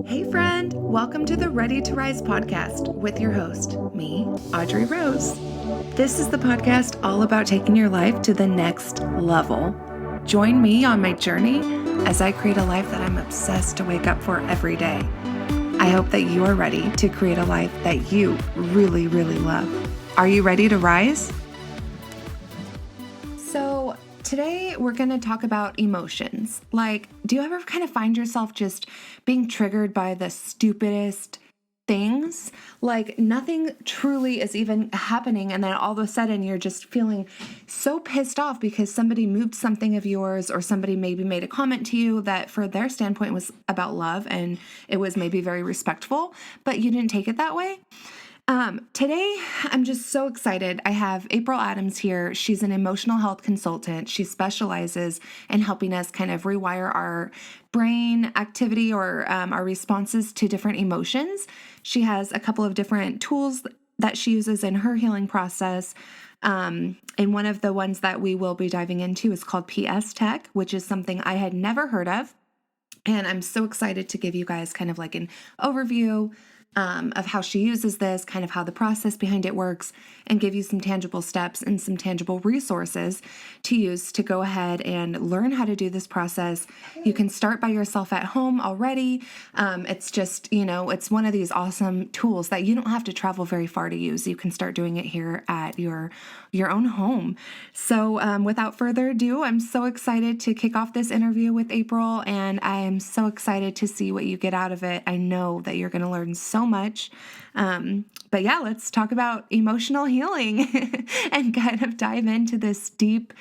Hey friend, welcome to the Ready to Rise podcast with your host, me, Audrey Rose. This is the podcast all about taking your life to the next level. Join me on my journey as I create a life that I'm obsessed to wake up for every day. I hope that you are ready to create a life that you really, really love. Are you ready to rise? So today we're going to talk about emotions. Like, do you ever kind of find yourself just being triggered by the stupidest things? Like nothing truly is even happening, and then all of a sudden you're just feeling so pissed off because somebody moved something of yours, or somebody maybe made a comment to you that for their standpoint was about love and it was maybe very respectful, but you didn't take it that way. Today, I'm just so excited. I have April Adams here. She's an emotional health consultant. She specializes in helping us kind of rewire our brain activity or our responses to different emotions. She has a couple of different tools that she uses in her healing process. And one of the ones that we will be diving into is called PS Tech, which is something I had never heard of. And I'm so excited to give you guys kind of like an overview of how she uses this, kind of how the process behind it works, and give you some tangible steps and some tangible resources to use to go ahead and learn how to do this process. You can start by yourself at home already. It's just, it's one of these awesome tools that you don't have to travel very far to use. You can start doing it here at your own home. So without further ado, I'm so excited to kick off this interview with April, and I am so excited to see what you get out of it. I know that you're going to learn so much. But yeah, let's talk about emotional healing and kind of dive into this deep,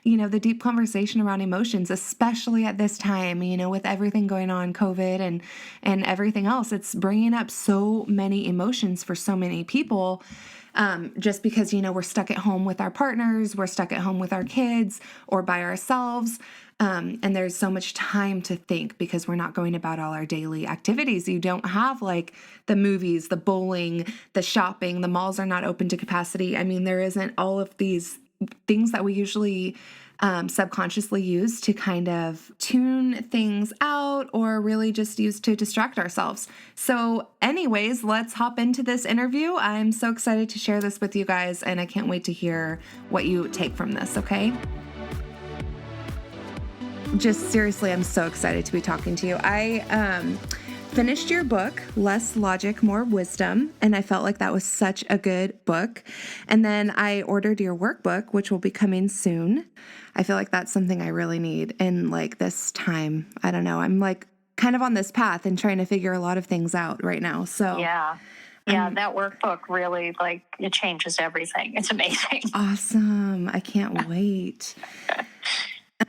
the deep conversation around emotions, especially at this time, with everything going on, COVID and everything else. It's bringing up so many emotions for so many people. Just because, we're stuck at home with our partners, we're stuck at home with our kids or by ourselves. And there's so much time to think because we're not going about all our daily activities. You don't have like the movies, the bowling, the shopping, the malls are not open to capacity. I mean, there isn't all of these things that we usually subconsciously use to kind of tune things out or really just use to distract ourselves. So anyways, let's hop into this interview. I'm so excited to share this with you guys, and I can't wait to hear what you take from this, okay? Just seriously, I'm so excited to be talking to you. I finished your book, Less Logic, More Wisdom, and I felt like that was such a good book. And then I ordered your workbook, which will be coming soon. I feel like that's something I really need in like this time. I don't know. I'm like kind of on this path and trying to figure a lot of things out right now. So yeah, that workbook really it changes everything. It's amazing. Awesome. I can't wait.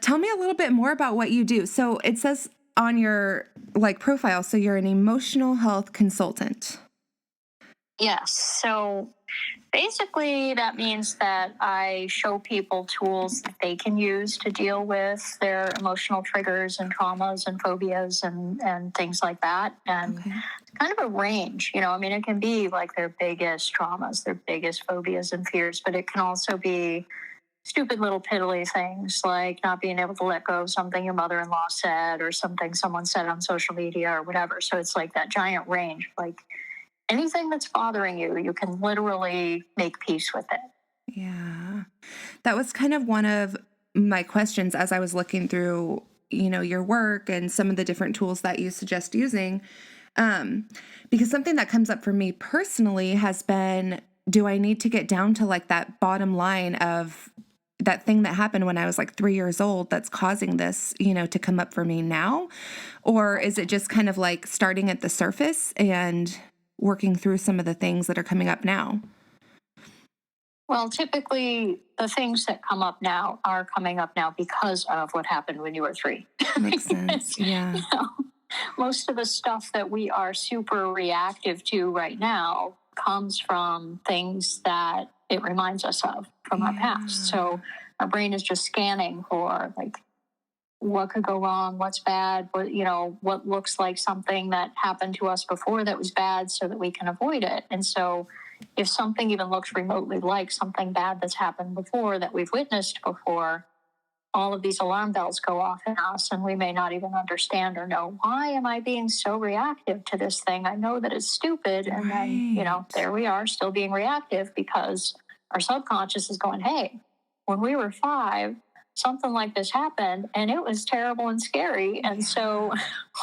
Tell me a little bit more about what you do. So it says on your profile, so you're an emotional health consultant. Yes. So basically that means that I show people tools that they can use to deal with their emotional triggers and traumas and phobias and things like that. And kind of a range, it can be like their biggest traumas, their biggest phobias and fears, but it can also be stupid little piddly things like not being able to let go of something your mother-in-law said or something someone said on social media or whatever. So it's like that giant range, like anything that's bothering you, you can literally make peace with it. Yeah. That was kind of one of my questions as I was looking through, your work and some of the different tools that you suggest using. Because something that comes up for me personally has been, do I need to get down to like that bottom line of that thing that happened when I was like 3 years old that's causing this, to come up for me now? Or is it just kind of like starting at the surface and working through some of the things that are coming up now? Well, typically the things that come up now are coming up now because of what happened when you were 3. Makes sense. Yeah. Most of the stuff that we are super reactive to right now comes from things that it reminds us of from our past. So our brain is just scanning for what could go wrong, what's bad, what looks like something that happened to us before that was bad so that we can avoid it. And so if something even looks remotely like something bad that's happened before that we've witnessed before, all of these alarm bells go off in us, and we may not even understand or know, why am I being so reactive to this thing? I know that it's stupid. And then, there we are still being reactive because our subconscious is going, hey, when we were 5, something like this happened and it was terrible and scary. And so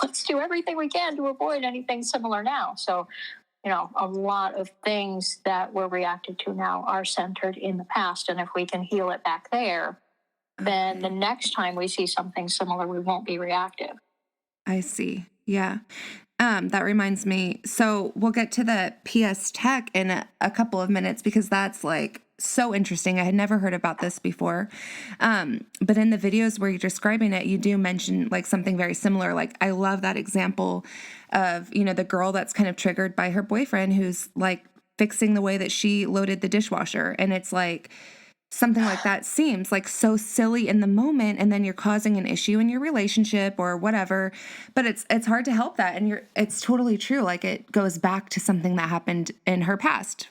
let's do everything we can to avoid anything similar now. So, a lot of things that we're reactive to now are centered in the past. And if we can heal it back there, then the next time we see something similar, we won't be reactive. I see. Yeah. That reminds me. So we'll get to the PS Tech in a couple of minutes because that's like so interesting. I had never heard about this before. But in the videos where you're describing it, you do mention like something very similar. Like I love that example of, the girl that's kind of triggered by her boyfriend who's like fixing the way that she loaded the dishwasher. And it's like, something like that seems like so silly in the moment, and then you're causing an issue in your relationship or whatever. But it's hard to help that, and it's totally true. Like it goes back to something that happened in her past.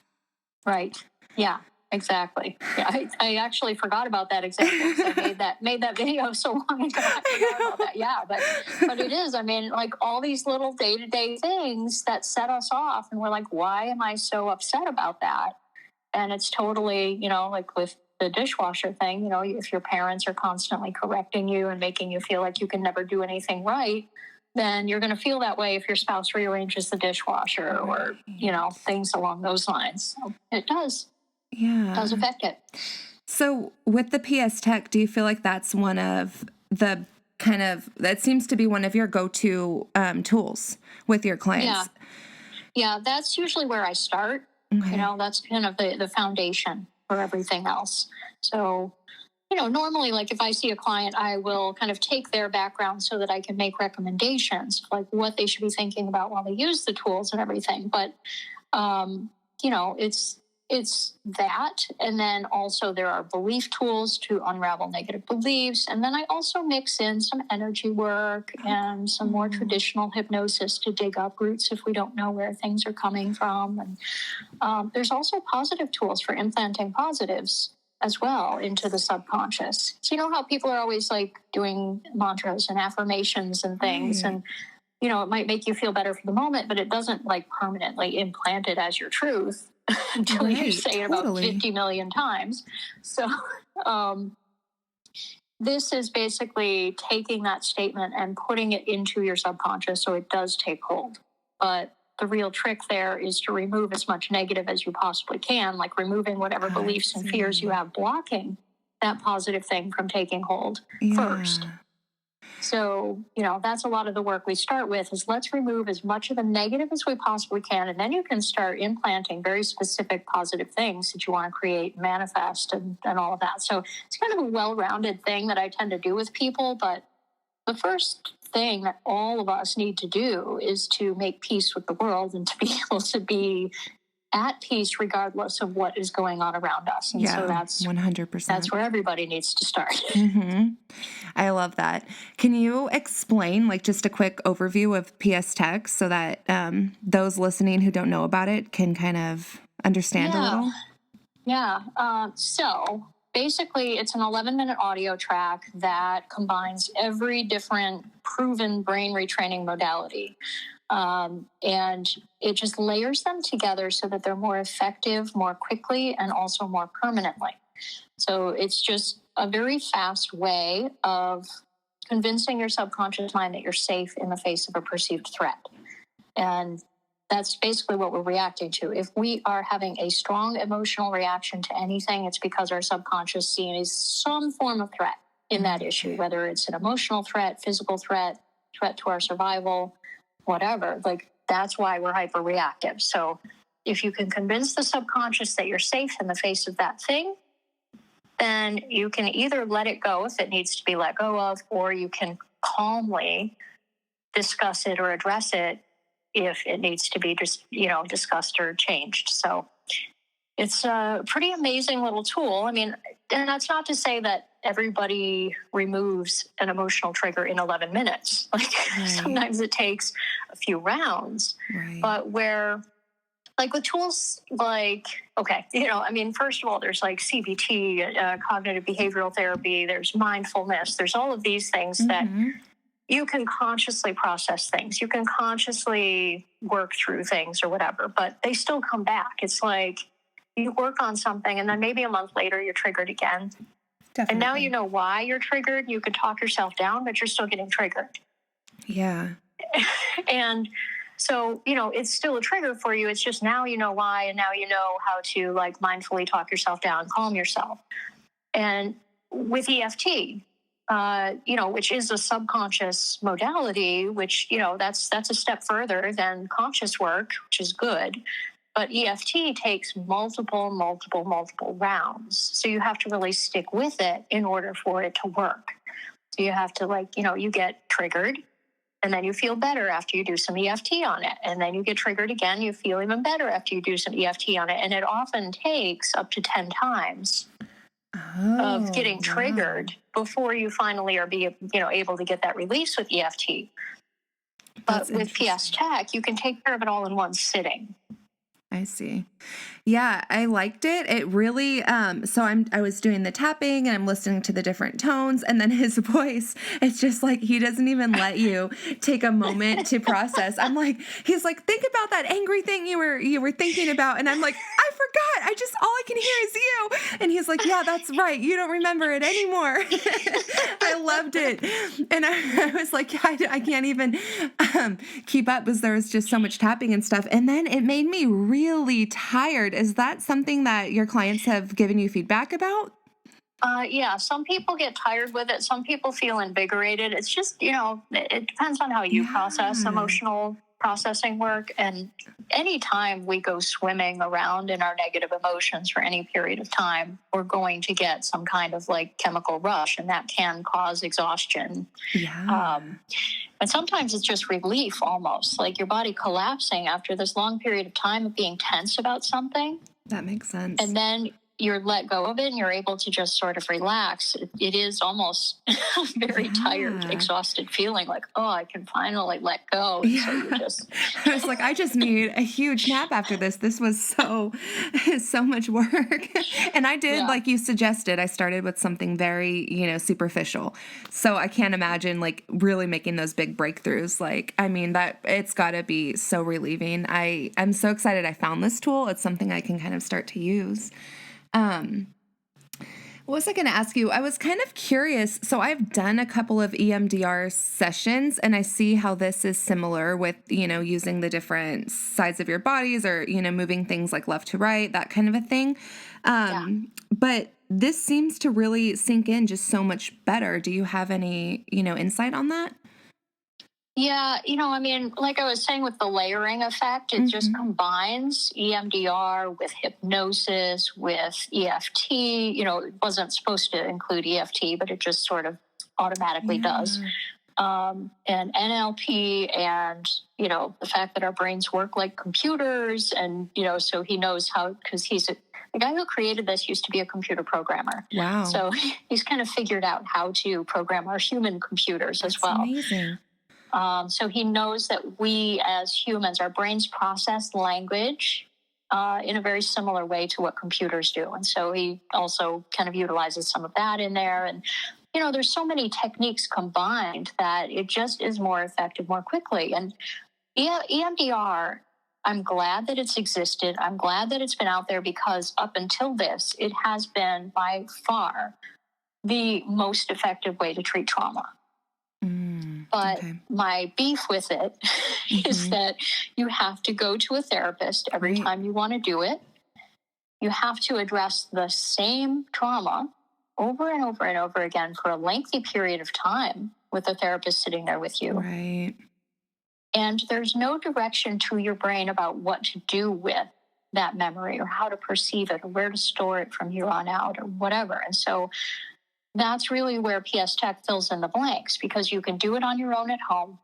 Right. Yeah. Exactly. Yeah, I actually forgot about that example because I made that video so long ago. I forgot about that. Yeah, but it is. I mean, like all these little day-to-day things that set us off, and we're like, why am I so upset about that? And it's totally, like with the dishwasher thing, if your parents are constantly correcting you and making you feel like you can never do anything right, then you're going to feel that way if your spouse rearranges the dishwasher or, things along those lines. So it does. Yeah. It does affect it. So with the PS Tech, do you feel like that's one of the that seems to be one of your go-to tools with your clients? Yeah, that's usually where I start. Okay. That's kind of the foundation for everything else. So, normally, like if I see a client, I will kind of take their background so that I can make recommendations, like what they should be thinking about while they use the tools and everything. But, it's that. And then also there are belief tools to unravel negative beliefs. And then I also mix in some energy work and some more traditional hypnosis to dig up roots if we don't know where things are coming from. And there's also positive tools for implanting positives as well into the subconscious. So how people are always like doing mantras and affirmations and things. And, it might make you feel better for the moment, but it doesn't like permanently implant it as your truth. Until you say it about 50 million times. So this is basically taking that statement and putting it into your subconscious so it does take hold. But the real trick there is to remove as much negative as you possibly can, like removing whatever beliefs and fears you have blocking that positive thing from taking hold first. So, that's a lot of the work we start with is let's remove as much of the negative as we possibly can. And then you can start implanting very specific positive things that you want to create, manifest, and all of that. So it's kind of a well-rounded thing that I tend to do with people. But the first thing that all of us need to do is to make peace with the world and to be able to be at peace regardless of what is going on around us. And so that's 100%. That's where everybody needs to start. Mm-hmm. I love that. Can you explain like just a quick overview of PS Tech so that those listening who don't know about it can kind of understand a little? Yeah. So basically it's an 11-minute audio track that combines every different proven brain retraining modality. And it just layers them together so that they're more effective, more quickly, and also more permanently. So it's just a very fast way of convincing your subconscious mind that you're safe in the face of a perceived threat. And that's basically what we're reacting to. If we are having a strong emotional reaction to anything, it's because our subconscious sees some form of threat in that issue, whether it's an emotional threat, physical threat, threat to our survival, whatever. Like that's why we're hyperreactive. So if you can convince the subconscious that you're safe in the face of that thing, then you can either let it go if it needs to be let go of, or you can calmly discuss it or address it if it needs to be just, discussed or changed. So it's a pretty amazing little tool. I mean, and that's not to say that everybody removes an emotional trigger in 11 minutes. Like sometimes it takes a few rounds, but where Like with tools like, okay, I mean, first of all, there's like CBT, cognitive behavioral therapy, there's mindfulness, there's all of these things that you can consciously process things. You can consciously work through things or whatever, but they still come back. It's like you work on something and then maybe a month later you're triggered again. Definitely. And now you know why you're triggered. You can talk yourself down, but you're still getting triggered. Yeah. And so, it's still a trigger for you. It's just now you know why, and now you know how to like mindfully talk yourself down, calm yourself. And with EFT, which is a subconscious modality, which, that's a step further than conscious work, which is good. But EFT takes multiple rounds. So you have to really stick with it in order for it to work. So you have to you get triggered and then you feel better after you do some EFT on it. And then you get triggered again. You feel even better after you do some EFT on it. And it often takes up to 10 times of getting triggered before you finally are able to get that release with EFT. But with PS Tech, you can take care of it all in one sitting. I see. Yeah, I liked it. It really, so I was doing the tapping and I'm listening to the different tones, and then his voice, it's just like, he doesn't even let you take a moment to process. He's like, think about that angry thing you were thinking about. And I'm like, I forgot. All I can hear is you. And he's like, yeah, that's right. You don't remember it anymore. I loved it. And I was like, I can't even keep up because there was just so much tapping and stuff. And then it made me really tired. Is that something that your clients have given you feedback about? Yeah, some people get tired with it. Some people feel invigorated. It's just, it depends on how you process emotional processing work. And anytime we go swimming around in our negative emotions for any period of time, we're going to get some kind of like chemical rush, and that can cause exhaustion. Yeah. But sometimes it's just relief almost, like your body collapsing after this long period of time of being tense about something. That makes sense. And then you're let go of it and you're able to just sort of relax. It is almost very tired, exhausted feeling like, oh, I can finally let go. And so you just... I was like, I just need a huge nap after this. This was so much work. And I did, like you suggested, I started with something very, superficial. So I can't imagine like really making those big breakthroughs. Like, I mean, that it's got to be so relieving. I'm so excited I found this tool. It's something I can kind of start to use. What was I going to ask you? I was kind of curious. So I've done a couple of EMDR sessions, and I see how this is similar with, using the different sides of your bodies or, moving things like left to right, that kind of a thing. But this seems to really sink in just so much better. Do you have any, insight on that? Yeah, I mean, like I was saying with the layering effect, it just combines EMDR with hypnosis, with EFT. It wasn't supposed to include EFT, but it just sort of automatically does. And NLP and, the fact that our brains work like computers. And, so he knows how, because the guy who created this used to be a computer programmer. Wow. So he's kind of figured out how to program our human computers as well. Amazing. So he knows that we as humans, our brains process language in a very similar way to what computers do. And so he also kind of utilizes some of that in there. And, there's so many techniques combined that it just is more effective more quickly. And EMDR, I'm glad that it's existed. I'm glad that it's been out there because up until this, it has been by far the most effective way to treat trauma. But my beef with it is that you have to go to a therapist every time you want to do it. You have to address the same trauma over and over and over again for a lengthy period of time with a therapist sitting there with you. Right. And there's no direction to your brain about what to do with that memory or how to perceive it or where to store it from here on out or whatever. And so that's really where PS Tech fills in the blanks because you can do it on your own at home.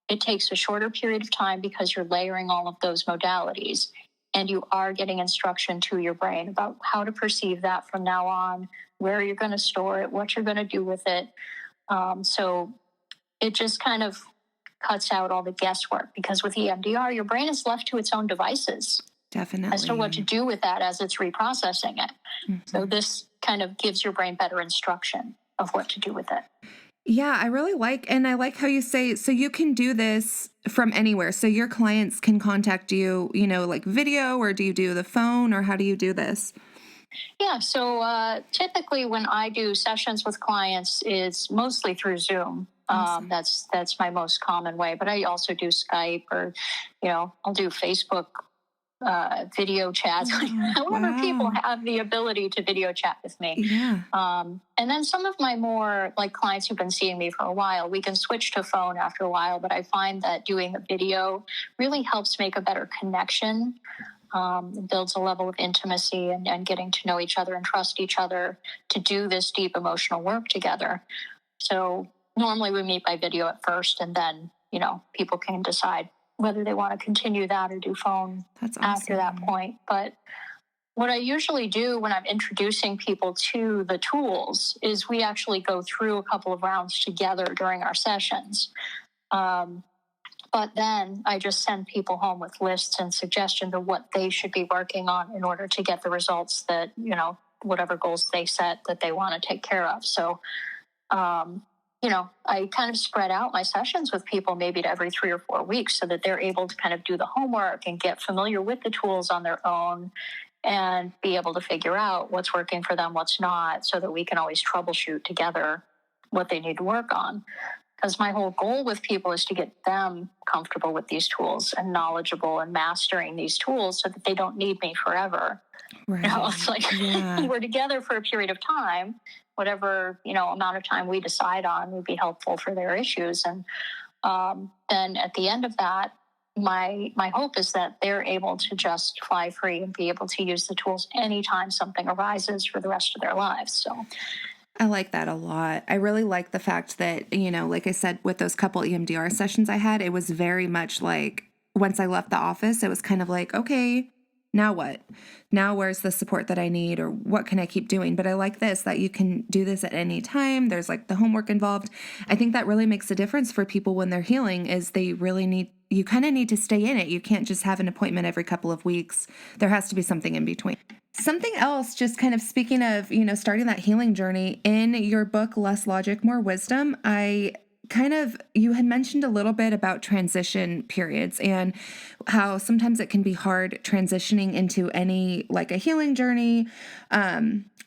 It takes a shorter period of time because you're layering all of those modalities and you are getting instruction to your brain about how to perceive that from now on, where you're going to store it, what you're going to do with it. So it just kind of cuts out all the guesswork because with EMDR, your brain is left to its own devices. Definitely. as to what to do with that as it's reprocessing it. Mm-hmm. So this kind of gives your brain better instruction of what to do with it. Yeah, I really like, and I like how you say, so you can do this from anywhere. So your clients can contact you, like video, or do you do the phone, or how do you do this? Yeah, so typically when I do sessions with clients, it's mostly through Zoom. Awesome. That's my most common way, but I also do Skype, or I'll do Facebook video chats. However, people have the ability to video chat with me. Yeah. And then some of my more like clients who've been seeing me for a while, we can switch to phone after a while, but I find that doing the video really helps make a better connection. It builds a level of intimacy and getting to know each other and trust each other to do this deep emotional work together. So normally we meet by video at first, and then, people can decide whether they want to continue that or do phone after that point. But what I usually do when I'm introducing people to the tools is we actually go through a couple of rounds together during our sessions. But then I just send people home with lists and suggestions of what they should be working on in order to get the results that, whatever goals they set that they want to take care of. So, I kind of spread out my sessions with people maybe to every 3 or 4 weeks so that they're able to kind of do the homework and get familiar with the tools on their own and be able to figure out what's working for them, what's not, so that we can always troubleshoot together what they need to work on. Because my whole goal with people is to get them comfortable with these tools and knowledgeable and mastering these tools so that they don't need me forever. Right. It's like we're together for a period of time, whatever, amount of time we decide on would be helpful for their issues. And then at the end of that, my hope is that they're able to just fly free and be able to use the tools anytime something arises for the rest of their lives. So I like that a lot. I really like the fact that, like I said, with those couple EMDR sessions I had, it was very much like once I left the office, it was kind of like, okay, now what? Now where's the support that I need, or what can I keep doing? But I like this, that you can do this at any time. There's like the homework involved. I think that really makes a difference for people when they're healing, is they really you kind of need to stay in it. You can't just have an appointment every couple of weeks. There has to be something in between. Something else, just kind of speaking of, starting that healing journey, in your book, Less Logic, More Wisdom, you had mentioned a little bit about transition periods and how sometimes it can be hard transitioning into any, like a healing journey,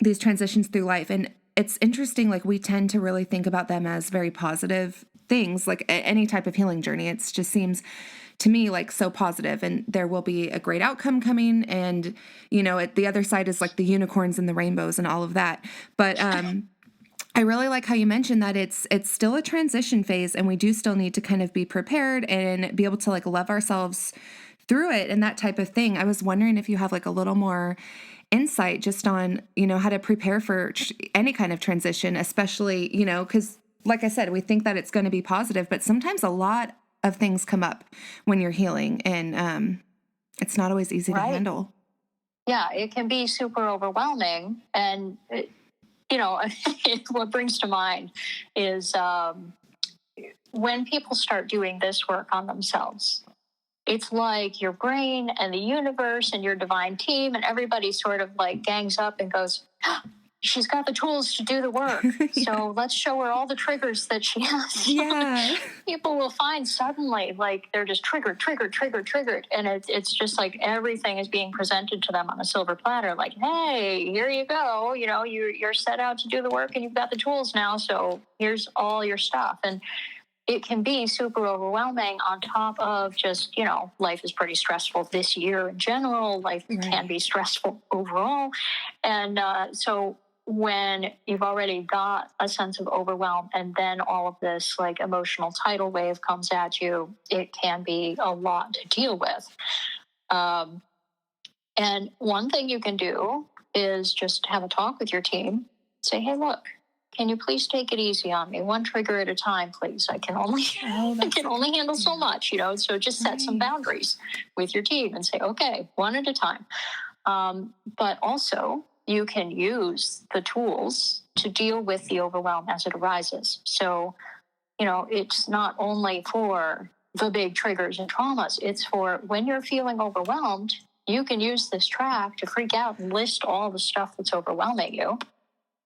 these transitions through life. And it's interesting, like we tend to really think about them as very positive things, like any type of healing journey. It just seems to me like so positive, and there will be a great outcome coming. And, at the other side is like the unicorns and the rainbows and all of that. But, I really like how you mentioned that it's still a transition phase, and we do still need to kind of be prepared and be able to like love ourselves through it and that type of thing. I was wondering if you have like a little more insight just on, how to prepare for any kind of transition, especially, because like I said, we think that it's going to be positive, but sometimes a lot of things come up when you're healing, and it's not always easy to handle. Yeah, it can be super overwhelming. And what brings to mind is when people start doing this work on themselves, it's like your brain and the universe and your divine team and everybody sort of like gangs up and goes, she's got the tools to do the work. Yeah. So let's show her all the triggers that she has. Yeah. People will find suddenly like they're just triggered. And it's just like everything is being presented to them on a silver platter. Like, hey, here you go. You're set out to do the work and you've got the tools now. So here's all your stuff. And it can be super overwhelming on top of just, life is pretty stressful this year in general. Life can be stressful overall. And so when you've already got a sense of overwhelm and then all of this like emotional tidal wave comes at you, it can be a lot to deal with. And one thing you can do is just have a talk with your team. Say, hey, look, can you please take it easy on me? One trigger at a time, please. I can only handle so much, So just set some boundaries with your team and say, okay, one at a time. But also, you can use the tools to deal with the overwhelm as it arises. So, it's not only for the big triggers and traumas. It's for when you're feeling overwhelmed, you can use this track to freak out and list all the stuff that's overwhelming you.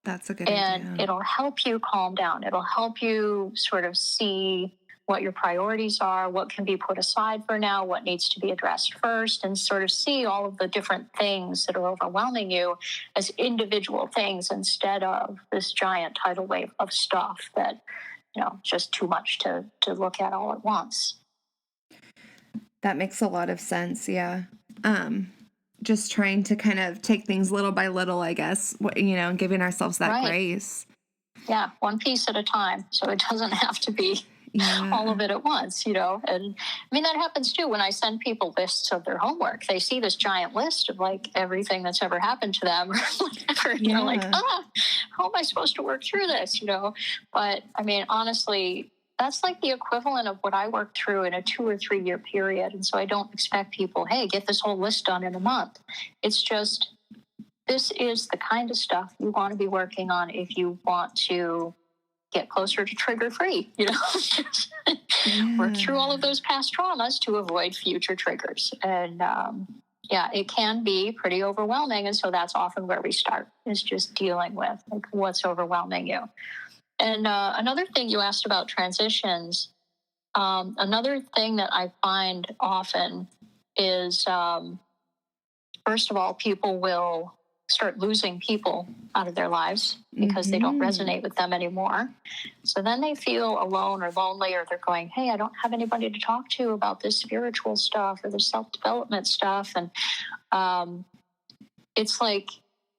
That's a good And idea. it'll help you calm down. It'll help you sort of see what your priorities are, what can be put aside for now, what needs to be addressed first, and sort of see all of the different things that are overwhelming you as individual things instead of this giant tidal wave of stuff that, just too much to look at all at once. That makes a lot of sense. Yeah. Just trying to kind of take things little by little, I guess, and giving ourselves that grace. Yeah, one piece at a time. So it doesn't have to be all of it at once, And I mean, that happens too when I send people lists of their homework. They see this giant list of like everything that's ever happened to them or whatever. Yeah. They're like, how am I supposed to work through this? But I mean, honestly, that's like the equivalent of what I worked through in a 2 or 3 year period. And so I don't expect people, hey, get this whole list done in a month. It's just, this is the kind of stuff you want to be working on if you want to get closer to trigger free, Work through all of those past traumas to avoid future triggers. And it can be pretty overwhelming. And so that's often where we start, is just dealing with like what's overwhelming you. And another thing you asked about transitions, another thing that I find often is, first of all, people will start losing people out of their lives because they don't resonate with them anymore. So then they feel alone or lonely, or they're going, hey, I don't have anybody to talk to about this spiritual stuff or the self-development stuff. And it's like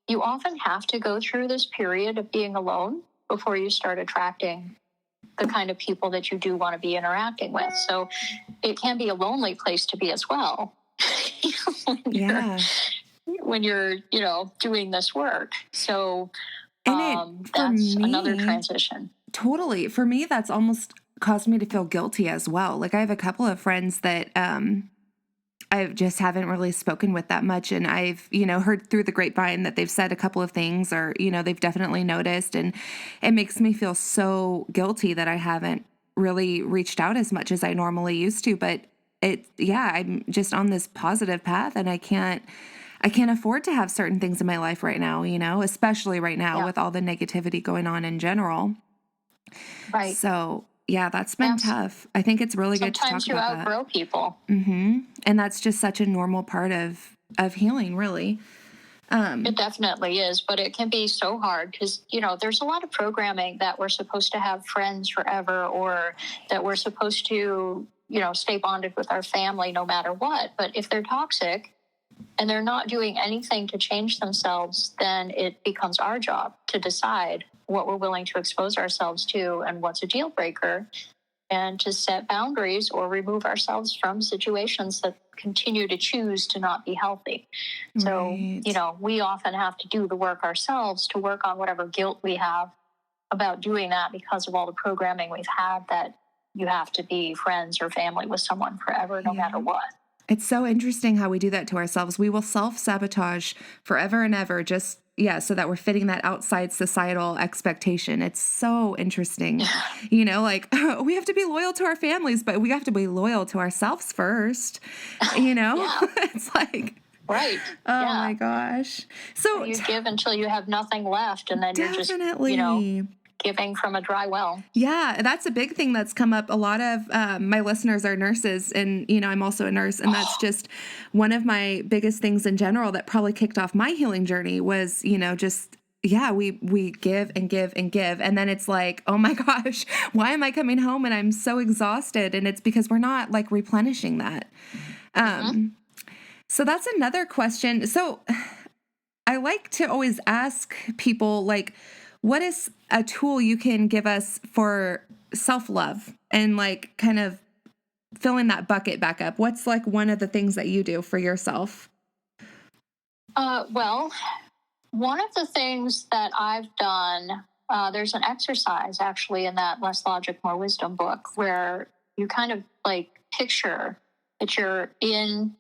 you often have to go through this period of being alone before you start attracting the kind of people that you do want to be interacting with. So it can be a lonely place to be as well. When you're doing this work. So that's another transition. Totally. For me, that's almost caused me to feel guilty as well. Like I have a couple of friends that I just haven't really spoken with that much. And I've, heard through the grapevine that they've said a couple of things, or, they've definitely noticed. And it makes me feel so guilty that I haven't really reached out as much as I normally used to. But I'm just on this positive path, and I can't afford to have certain things in my life right now, especially right now with all the negativity going on in general. Right. So yeah, that's been tough. I think it's really good to talk about that. Sometimes you outgrow people. Mm-hmm. And that's just such a normal part of healing, really. It definitely is, but it can be so hard because, there's a lot of programming that we're supposed to have friends forever, or that we're supposed to, stay bonded with our family no matter what. But if they're toxic and they're not doing anything to change themselves, then it becomes our job to decide what we're willing to expose ourselves to and what's a deal breaker, and to set boundaries or remove ourselves from situations that continue to choose to not be healthy. Right. So, we often have to do the work ourselves to work on whatever guilt we have about doing that because of all the programming we've had that you have to be friends or family with someone forever, no matter what. It's so interesting how we do that to ourselves. We will self-sabotage forever and ever just, so that we're fitting that outside societal expectation. It's so interesting. We have to be loyal to our families, but we have to be loyal to ourselves first, It's like... Right. Oh my gosh. So you give until you have nothing left, and then you're just, giving from a dry well. Yeah, that's a big thing that's come up. A lot of my listeners are nurses, and, I'm also a nurse, and that's just one of my biggest things in general that probably kicked off my healing journey was, we give and give and give. And then it's like, oh my gosh, why am I coming home and I'm so exhausted? And it's because we're not like replenishing that. So that's another question. So I like to always ask people, like, what is a tool you can give us for self-love and like kind of filling that bucket back up? What's like one of the things that you do for yourself? Well, one of the things that I've done, there's an exercise actually in that Less Logic, More Wisdom book where you kind of like picture that you're in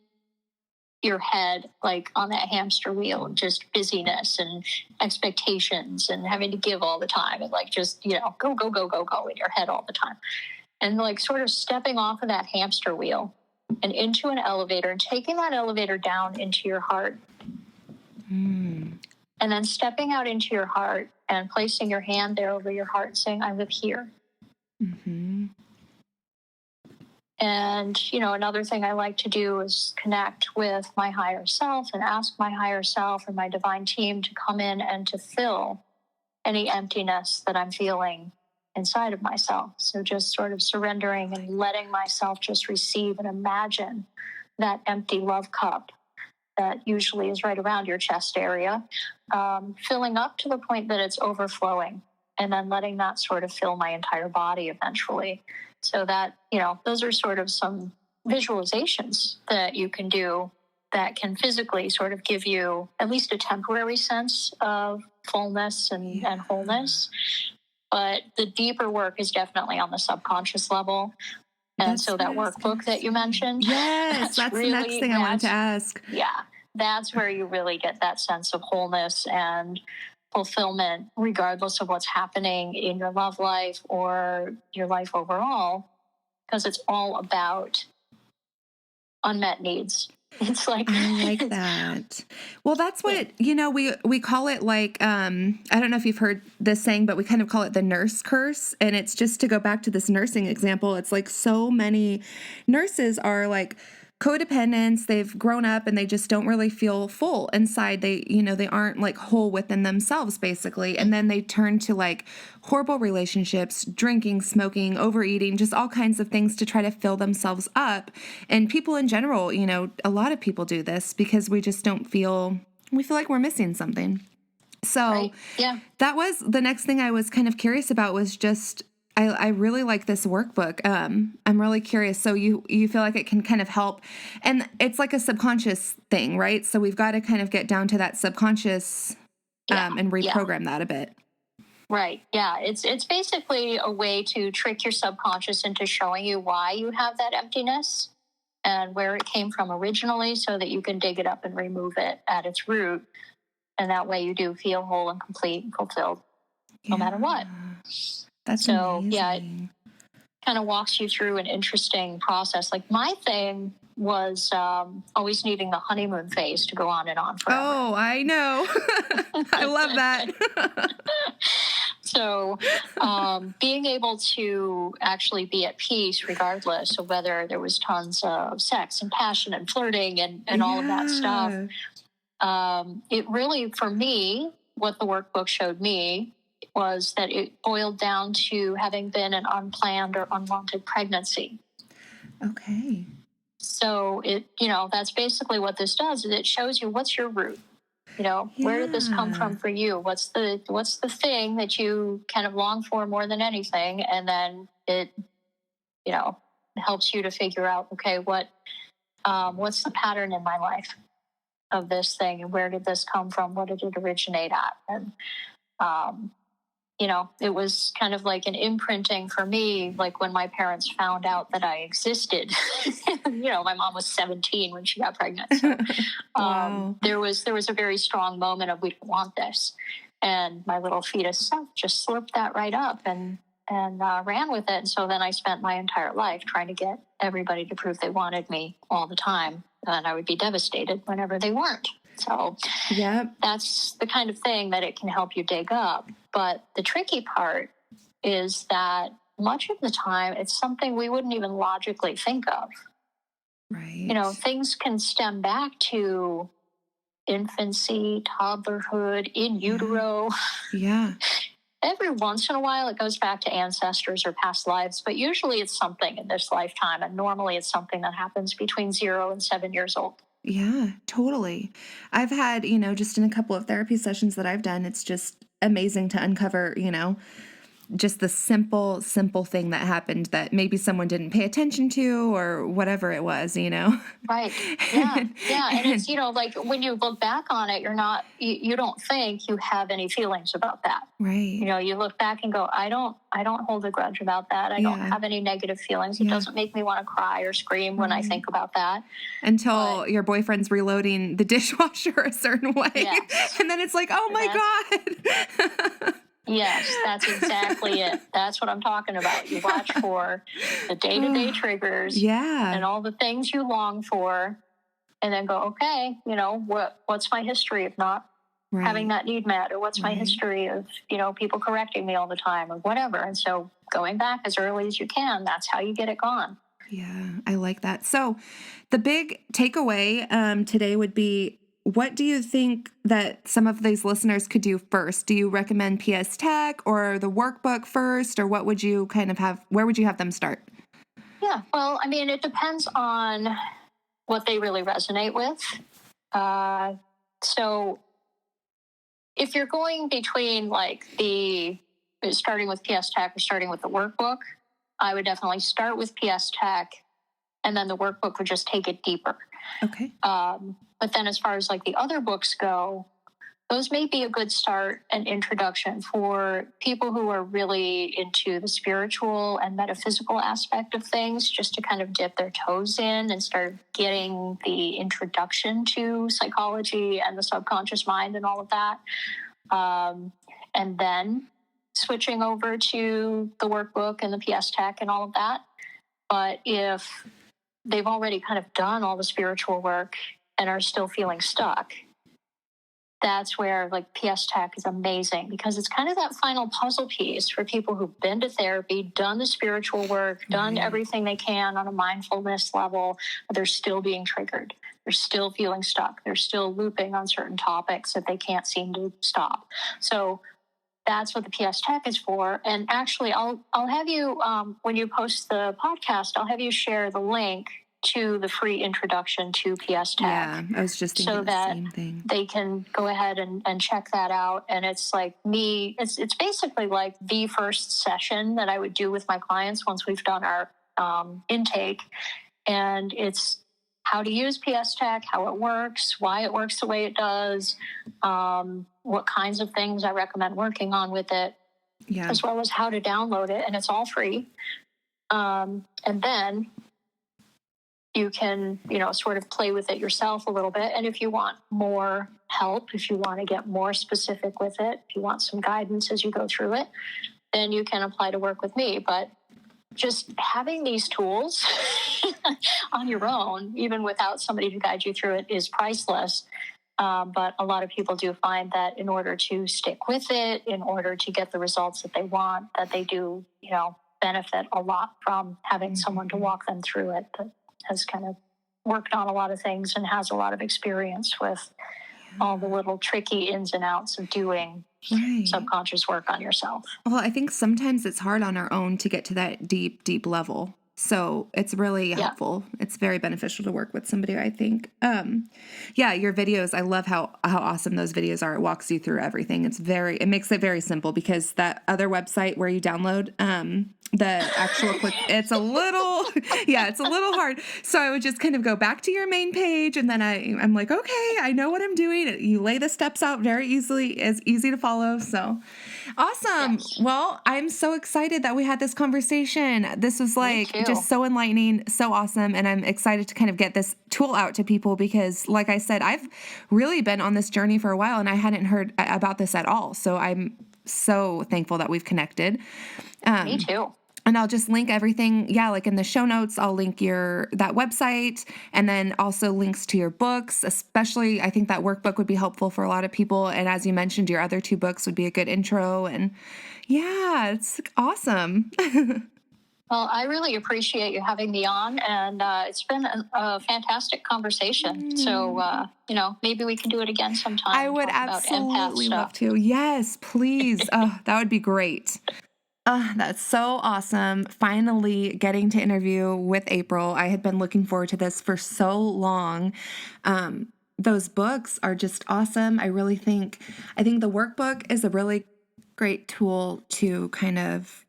your head, like on that hamster wheel of just busyness and expectations and having to give all the time and like just, go in your head all the time. And like sort of stepping off of that hamster wheel and into an elevator and taking that elevator down into your heart. And then stepping out into your heart and placing your hand there over your heart and saying, I live here. And, another thing I like to do is connect with my higher self and ask my higher self and my divine team to come in and to fill any emptiness that I'm feeling inside of myself. So just sort of surrendering and letting myself just receive and imagine that empty love cup that usually is right around your chest area, filling up to the point that it's overflowing, and then letting that sort of fill my entire body eventually. So that, those are sort of some visualizations that you can do that can physically sort of give you at least a temporary sense of fullness and wholeness. But the deeper work is definitely on the subconscious level. And so that workbook that you mentioned. Yes, that's really, the next thing I wanted to ask. Yeah, that's where you really get that sense of wholeness and fulfillment, regardless of what's happening in your love life or your life overall, because it's all about unmet needs. It's like, I like that. Well, that's what, we call it, like, I don't know if you've heard this saying, but we kind of call it the nurse curse. And it's just to go back to this nursing example. It's like so many nurses are like codependents. They've grown up and they just don't really feel full inside. They aren't like whole within themselves, basically. And then they turn to like horrible relationships, drinking, smoking, overeating, just all kinds of things to try to fill themselves up. And people in general, a lot of people do this because we just we feel like we're missing something. So right. Yeah. That was the next thing I was kind of curious about was just, I really like this workbook. I'm really curious. So you feel like it can kind of help, and it's like a subconscious thing, right? So we've got to kind of get down to that subconscious and reprogram that a bit. Right. Yeah. It's basically a way to trick your subconscious into showing you why you have that emptiness and where it came from originally, so that you can dig it up and remove it at its root. And that way you do feel whole and complete and fulfilled no matter what. That's so amazing. Yeah, it kind of walks you through an interesting process. Like my thing was always needing the honeymoon phase to go on and on forever. Oh, I know. I love that. So being able to actually be at peace regardless of whether there was tons of sex and passion and flirting and all of that stuff. It really, for me, what the workbook showed me was that it boiled down to having been an unplanned or unwanted pregnancy. Okay. So that's basically what this does, is it shows you what's your root. Where did this come from for you? What's the thing that you kind of long for more than anything? And then it, helps you to figure out, okay, what's the pattern in my life of this thing, and where did this come from? What did it originate at? And, it was kind of like an imprinting for me, like when my parents found out that I existed. My mom was 17 when she got pregnant. So, wow. There was a very strong moment of, we don't want this. And my little fetus self just slurped that right up and ran with it. And so then I spent my entire life trying to get everybody to prove they wanted me all the time. And I would be devastated whenever they weren't. So that's the kind of thing that it can help you dig up. But the tricky part is that much of the time, it's something we wouldn't even logically think of. Right. Things can stem back to infancy, toddlerhood, in utero. Yeah. Every once in a while, it goes back to ancestors or past lives, but usually it's something in this lifetime. And normally it's something that happens between 0 and 7 years old. Yeah, totally. I've had, just in a couple of therapy sessions that I've done, it's just amazing to uncover, just the simple thing that happened that maybe someone didn't pay attention to or whatever it was, Right. Yeah. Yeah. And it's, like when you look back on it, you don't think you have any feelings about that. Right. You look back and go, I don't hold a grudge about that. I don't have any negative feelings. It doesn't make me want to cry or scream when I think about that. Until your boyfriend's reloading the dishwasher a certain way. Yes. And then it's like, oh my God. Yes, that's exactly it. That's what I'm talking about. You watch for the day-to-day triggers Yeah. and all the things you long for, and then go, okay, what's my history of not having that need met, or what's my history of, people correcting me all the time or whatever. And so going back as early as you can, that's how you get it gone. Yeah, I like that. So the big takeaway today would be, what do you think that some of these listeners could do first? Do you recommend PS Tech or the workbook first, or what would you kind of have, where would you have them start? Yeah, well, I mean, it depends on what they really resonate with. So if you're going between like starting with PS Tech or starting with the workbook, I would definitely start with PS Tech, and then the workbook would just take it deeper. Okay. But then as far as like the other books go, those may be a good start and introduction for people who are really into the spiritual and metaphysical aspect of things, just to kind of dip their toes in and start getting the introduction to psychology and the subconscious mind and all of that. And then switching over to the workbook and the PS Tech and all of that. But if they've already kind of done all the spiritual work and are still feeling stuck, that's where like PS Tech is amazing, because it's kind of that final puzzle piece for people who've been to therapy, done the spiritual work, done everything they can on a mindfulness level. They're still being triggered. They're still feeling stuck. They're still looping on certain topics that they can't seem to stop. So that's what the PS Tech is for. And actually, I'll have you, when you post the podcast, I'll have you share the link to the free introduction to PS Tech. Yeah, I was just thinking the same thing. They can go ahead and check that out. And it's like it's basically like the first session that I would do with my clients once we've done our intake. And it's how to use PS Tech, how it works, why it works the way it does, what kinds of things I recommend working on with it, as well as how to download it. And it's all free. And then you can, sort of play with it yourself a little bit. And if you want more help, if you want to get more specific with it, if you want some guidance as you go through it, then you can apply to work with me. But just having these tools on your own, even without somebody to guide you through it, is priceless. But a lot of people do find that in order to stick with it, in order to get the results that they want, that they do, benefit a lot from having someone to walk them through it that has kind of worked on a lot of things and has a lot of experience with all the little tricky ins and outs of doing subconscious work on yourself. Well, I think sometimes it's hard on our own to get to that deep, deep level. So it's really helpful. It's very beneficial to work with somebody, I think. Your videos, I love how awesome those videos are. It walks you through everything. It makes it very simple, because that other website where you download the actual click, it's a little hard. So I would just kind of go back to your main page, and then I'm like, okay, I know what I'm doing. You lay the steps out very easily. It's easy to follow. So awesome. Yes. Well, I'm so excited that we had this conversation. This was just so enlightening, so awesome. And I'm excited to kind of get this tool out to people, because like I said, I've really been on this journey for a while and I hadn't heard about this at all. So I'm so thankful that we've connected. Me too. And I'll just link everything. Yeah, like in the show notes, I'll link that website, and then also links to your books. Especially, I think that workbook would be helpful for a lot of people. And as you mentioned, your other 2 books would be a good intro. And yeah, it's awesome. Well, I really appreciate you having me on, and it's been a fantastic conversation. So, maybe we can do it again sometime. I would absolutely love to. Yes, please. That would be great. That's so awesome. Finally getting to interview with April. I had been looking forward to this for so long. Those books are just awesome. I think the workbook is a really great tool to kind of,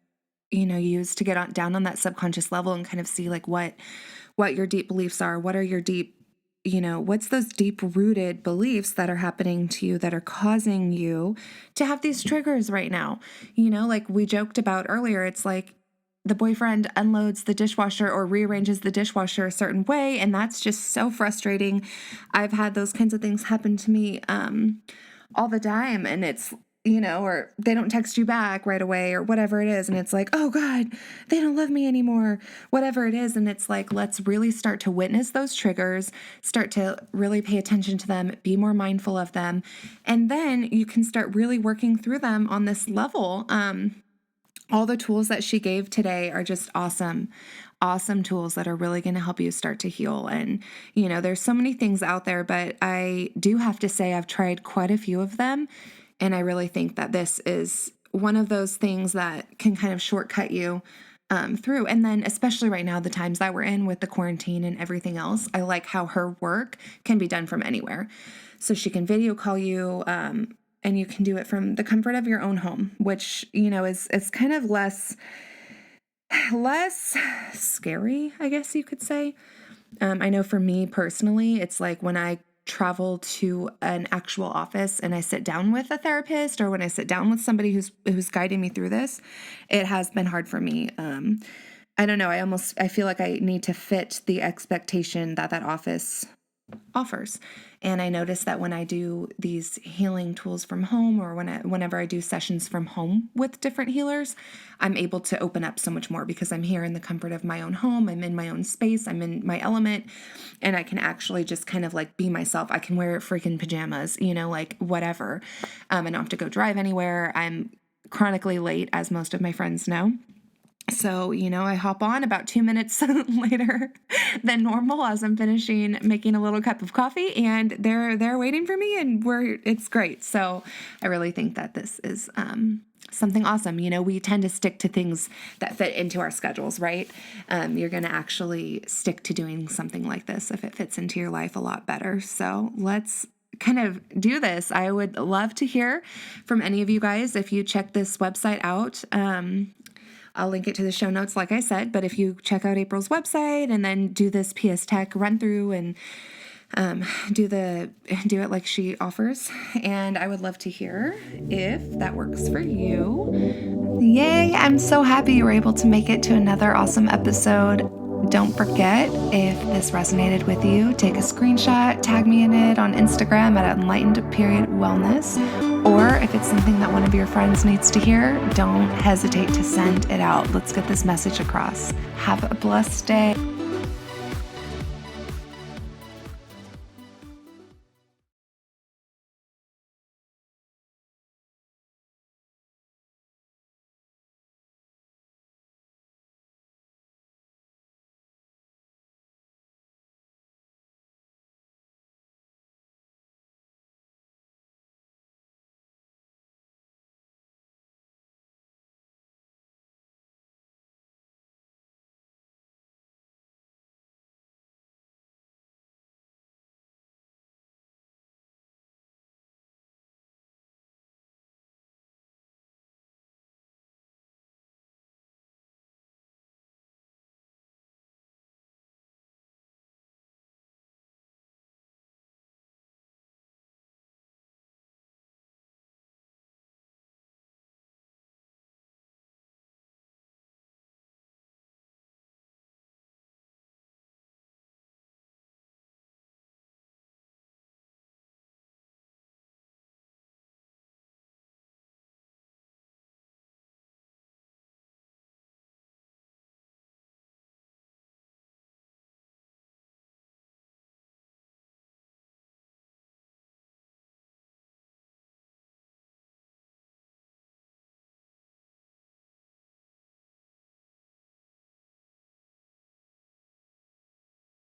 use to get down on that subconscious level and kind of see like what your deep beliefs are. What are your deep, what's those deep rooted beliefs that are happening to you that are causing you to have these triggers right now? Like we joked about earlier, it's like the boyfriend unloads the dishwasher or rearranges the dishwasher a certain way, and that's just so frustrating. I've had those kinds of things happen to me all the time, and it's or they don't text you back right away or whatever it is. And it's like, oh God, they don't love me anymore, whatever it is. And it's like, let's really start to witness those triggers, start to really pay attention to them, be more mindful of them. And then you can start really working through them on this level. All the tools that she gave today are just awesome tools that are really going to help you start to heal. And, there's so many things out there, but I do have to say I've tried quite a few of them. And I really think that this is one of those things that can kind of shortcut you through. And then especially right now, the times that we're in with the quarantine and everything else, I like how her work can be done from anywhere. So she can video call you, and you can do it from the comfort of your own home, which, is kind of less scary, I guess you could say. I know for me personally, it's like when I travel to an actual office and I sit down with a therapist, or when I sit down with somebody who's guiding me through this, it has been hard for me. I don't know. I feel like I need to fit the expectation that office offers. And I notice that when I do these healing tools from home, or whenever I do sessions from home with different healers, I'm able to open up so much more because I'm here in the comfort of my own home. I'm in my own space. I'm in my element, and I can actually just kind of like be myself. I can wear freaking pajamas, like whatever. I don't have to go drive anywhere. I'm chronically late, as most of my friends know. So, I hop on about 2 minutes later than normal as I'm finishing making a little cup of coffee, and they're waiting for me, and it's great. So I really think that this is something awesome. We tend to stick to things that fit into our schedules, right? You're going to actually stick to doing something like this if it fits into your life a lot better. So let's kind of do this. I would love to hear from any of you guys if you check this website out. I'll link it to the show notes, like I said, but if you check out April's website and then do this PS Tech run through and do it like she offers, and I would love to hear if that works for you. Yay, I'm so happy you were able to make it to another awesome episode. Don't forget, if this resonated with you, take a screenshot, tag me in it on Instagram at enlightened.wellness. Or if it's something that one of your friends needs to hear, don't hesitate to send it out. Let's get this message across. Have a blessed day.